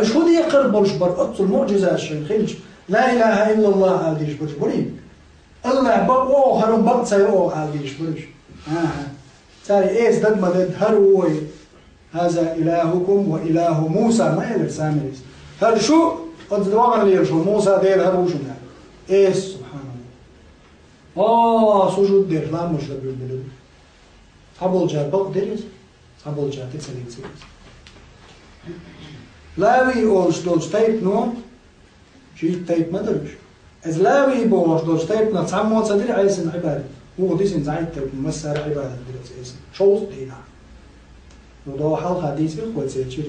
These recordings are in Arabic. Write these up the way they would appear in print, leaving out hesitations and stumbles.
شو دي يقرب الجبر أطل المعجزات شيء خلج لا إله إلا الله عاديش برج بري الله بقى هرم بقى سيرو عاديش برج تاري إيش دد ما دد هروي هذا إلهكم وإله موسى ما يلر سامريس هذا شو قد دوام اللي شو موسى دير هرو شو نعم إيش سبحان الله سجود دير لا مش دبل بلد حبل جار بق ديرس حبل جار تسليك سيرس لاوي أوش دوش تايب نو شيء تايب ما درش از لاوي بوش دوش تايب نتصمم صدري عايز عبادة هو ديسن زعيم تايب مسار عبادة درس عايز شوز دينا وده حال حديث الخوات سيرشير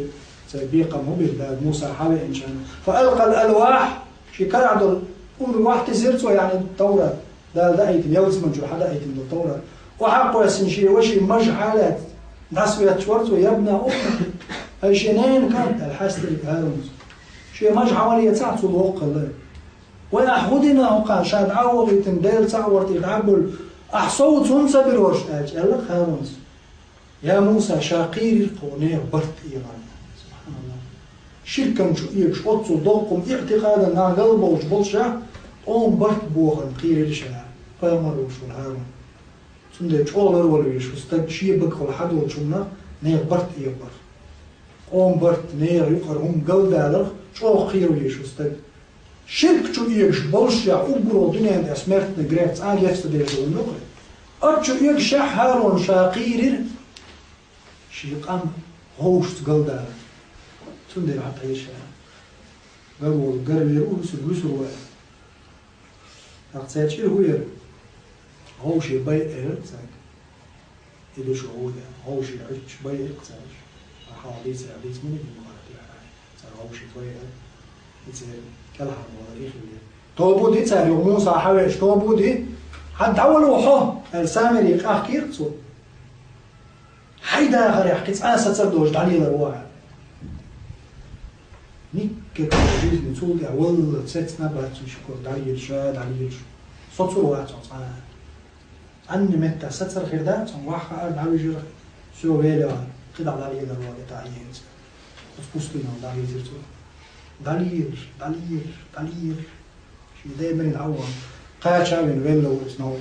سيبيقة مبير موسى حالي إن شاء الله فألقى الألواح شي كرعدل واحد تزيرتو يعني التوراة ده أيتم يوز من جو حدا أيتم التوراة وحقوا يسنشي وشي مجحالات نسوية شورتو يبنى أخرى الشنين كانت الحسد هارونس شيء مجحة ولي تعطوا الوقت الله ويأخذنا وقال شاد عوض يتندل تعورت يتعبل أحصوت ونصبر وش أجل الله هارونس يا موسى شاقير القونير برت إيران سبحان الله شركا شو إيش أتصل ضوقم اعتقادا نا قلبه وشبلشا قوم برت بوغن قير الشاع فيمروا شو الهارون سندج أولر ولا يشو استد شي بكل حد وشمنا نير برت إيبر قوم برت نير يقر هم قلد على شو خير ويشو استد شرك شو إيش بلشا أبرو دنيا أسمرت نجريت عن يستدير شو النقل أرجو إيش شاح هارون شاقير شيقام هوشت قلدا تندر حتى يشاء قالوا قرب يروس الوسر أقصد شيء هو هوش بيع إرتاك إذا شو هو ده هوش عش بيع إرتاك حديث من المقارنة صار هوش بيع يصير كلها مواريخ اللي توبو دي صار يوم موسى حوش توبو دي حد أول وحه السامري أخير صوت حيدا غير يحكي أنا ستردوش دليل الواحد نيك كتير نسول ده والله ست نبات شكر دليل شا دليل صوت الواحد صار أني متى ستر خير ده صار واحد أرد على وجهه شو ويله كده دليل الواحد تعيين بس بينا دليل زرتو دليل شيء دايما الأول قاعد شايفين ويله وسنو